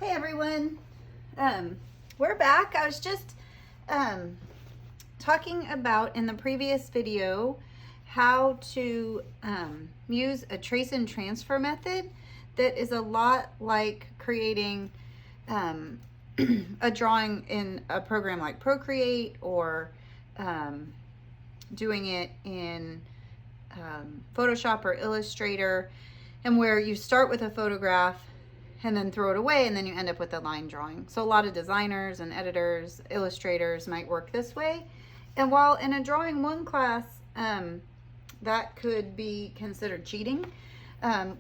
Hey everyone, we're back. I was just talking about in the previous video how to use a trace and transfer method that is a lot like creating a drawing in a program like Procreate or doing it in Photoshop or Illustrator, and where you start with a photograph and then throw it away, and then you end up with a line drawing. So a lot of designers and editors, illustrators might work this way. And while in a drawing one class, that could be considered cheating,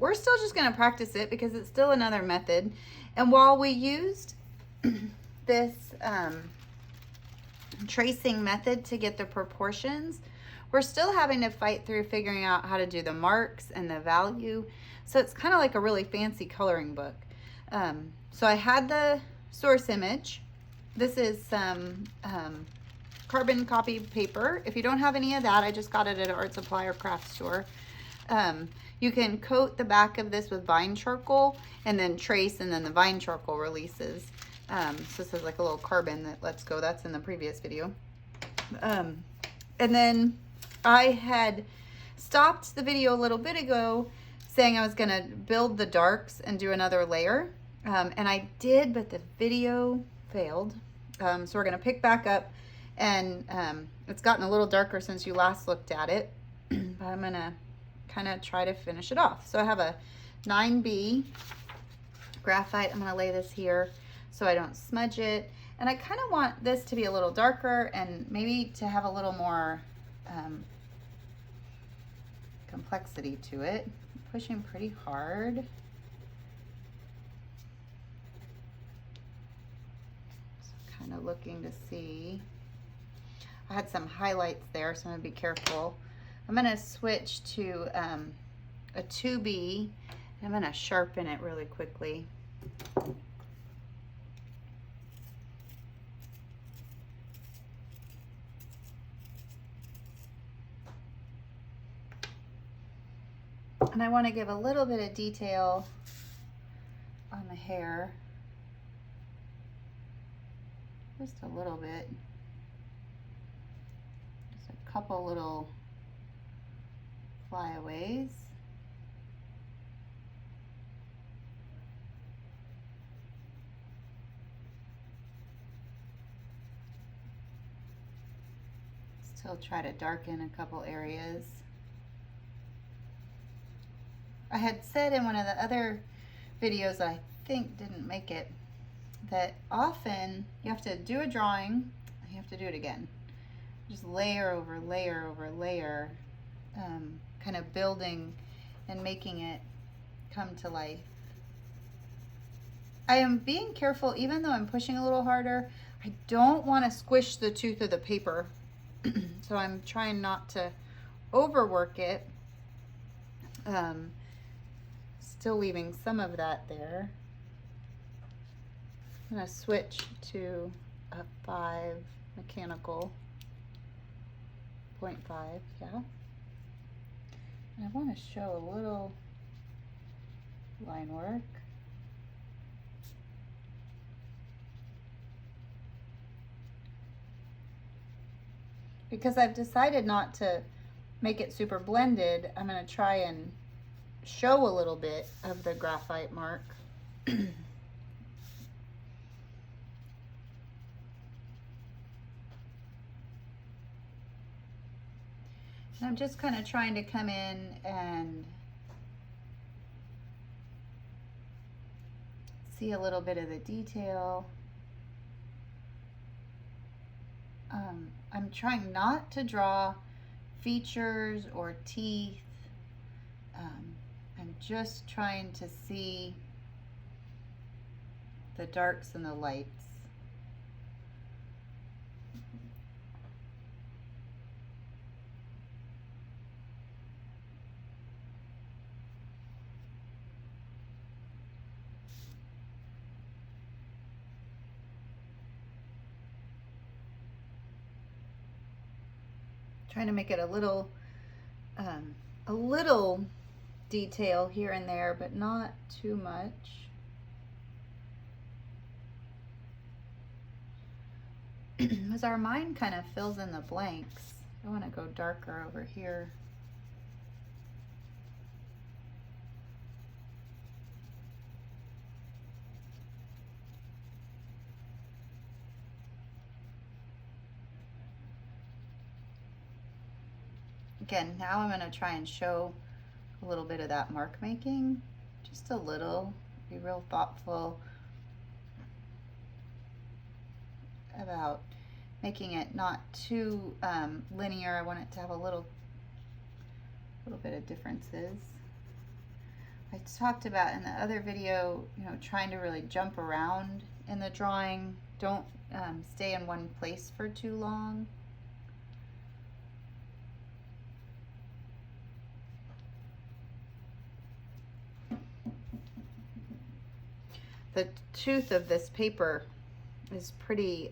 we're still just gonna practice it because it's still another method. And while we used this tracing method to get the proportions, we're still having to fight through figuring out how to do the marks and the value. So it's kind of like a really fancy coloring book. So I had the source image. This is some carbon copy paper. If you don't have any of that, I just got it at an art supply or craft store. You can coat the back of this with vine charcoal and then trace, and then the vine charcoal releases. So this is like a little carbon that lets go. That's in the previous video. And then I had stopped the video a little bit ago saying I was going to build the darks and do another layer. And I did, but the video failed. So we're going to pick back up, and it's gotten a little darker since you last looked at it. But I'm going to kind of try to finish it off. So I have a 9B graphite. I'm going to lay this here so I don't smudge it. And I kind of want this to be a little darker and maybe to have a little more complexity to it. I'm pushing pretty hard. So kind of looking to see. I had some highlights there, so I'm going to be careful. I'm going to switch to a 2B. I'm going to sharpen it really quickly. And I want to give a little bit of detail on the hair. Just a little bit. Just a couple little flyaways. Still try to darken a couple areas. I had said in one of the other videos I think didn't make it, that often you have to do a drawing and you have to do it again. Just layer over layer over layer, kind of building and making it come to life. I am being careful, even though I'm pushing a little harder, I don't want to squish the tooth of the paper. So I'm trying not to overwork it. Still leaving some of that there. I'm going to switch to a 5 mechanical, 0.5, yeah. And I want to show a little line work. Because I've decided not to make it super blended, I'm going to try and show a little bit of the graphite mark. And I'm just kind of trying to come in and see a little bit of the detail. I'm trying not to draw features or teeth. I'm just trying to see the darks and the lights. Trying to make it a little detail here and there, but not too much. as our mind kind of fills in the blanks. I want to go darker over here. Again, now I'm going to try and show a little bit of that mark making, just a little, be real thoughtful about making it not too linear. I want it to have a little bit of differences. I talked about in the other video, you know, trying to really jump around in the drawing. Don't stay in one place for too long. The tooth of this paper is pretty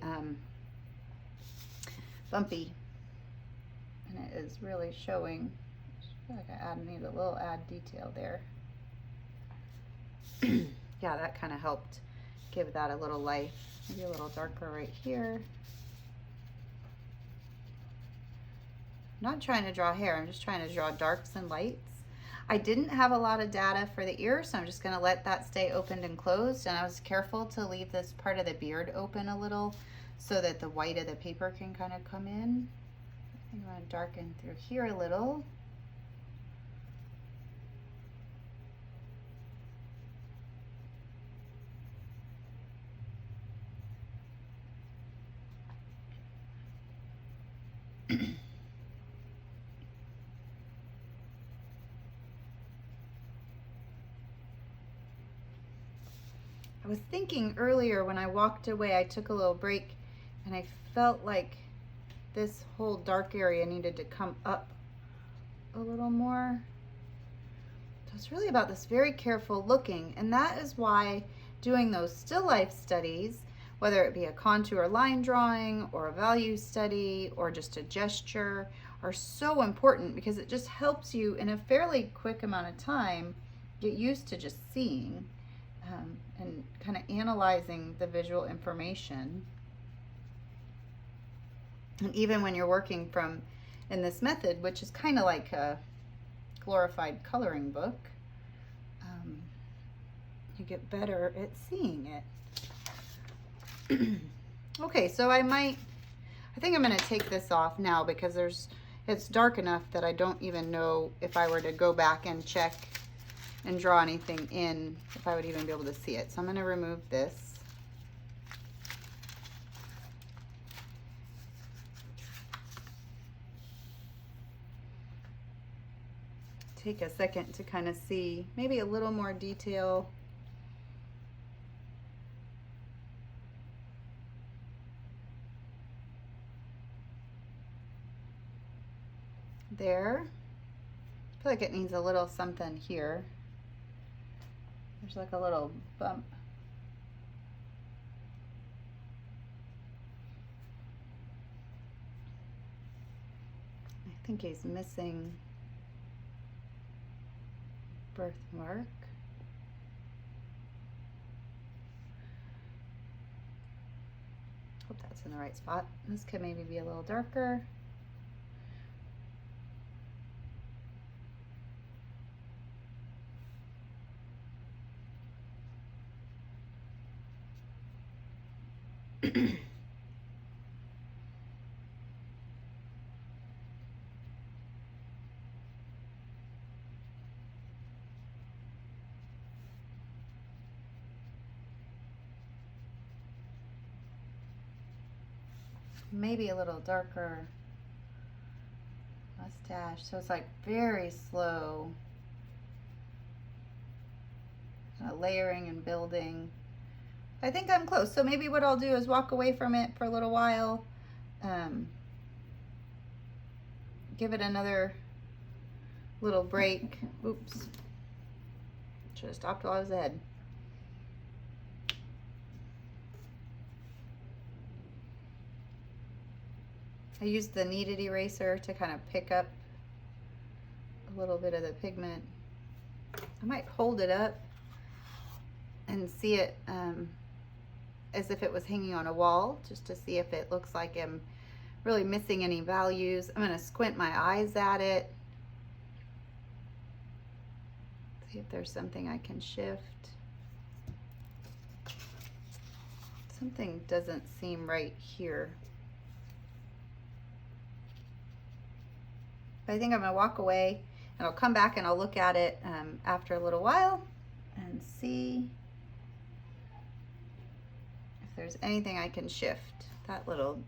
bumpy, and it is really showing. I feel like I need a little add detail there. Yeah, that kind of helped give that a little life. Maybe a little darker right here. I'm not trying to draw hair, I'm just trying to draw darks and lights. I didn't have a lot of data for the ear, so I'm just gonna let that stay opened and closed, and I was careful to leave this part of the beard open a little so that the white of the paper can kind of come in. I think I'm gonna darken through here a little. I was thinking earlier when I walked away, I took a little break, and I felt like this whole dark area needed to come up a little more. So it's really about this very careful looking, and that is why doing those still life studies, whether it be a contour line drawing or a value study or just a gesture, are so important, because it just helps you in a fairly quick amount of time get used to just seeing and kind of analyzing the visual information. And even when you're working from in this method, which is kind of like a glorified coloring book, you get better at seeing it. Okay, so I think I'm going to take this off now, because it's dark enough that I don't even know if I were to go back and check and draw anything in, if I would even be able to see it. So I'm going to remove this. Take a second to kind of see maybe a little more detail. There. I feel like it needs a little something here. There's like a little bump. I think he's missing birthmark. Hope that's in the right spot. This could maybe be a little darker. Maybe a little darker mustache, so it's like very slow, layering and building. I think I'm close, so maybe what I'll do is walk away from it for a little while, give it another little break. Oops, should have stopped while I was ahead. I used the kneaded eraser to kind of pick up a little bit of the pigment. I might hold it up and see it as if it was hanging on a wall, just to see if it looks like I'm really missing any values. I'm going to squint my eyes at it. See if there's something I can shift. Something doesn't seem right here. But I think I'm going to walk away and I'll come back and I'll look at it after a little while and see if there's anything I can shift. That little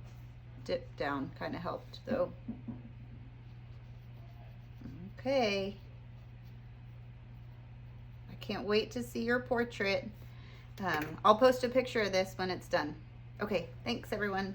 dip down kind of helped though. Okay. I can't wait to see your portrait. I'll post a picture of this when it's done. Okay, thanks everyone.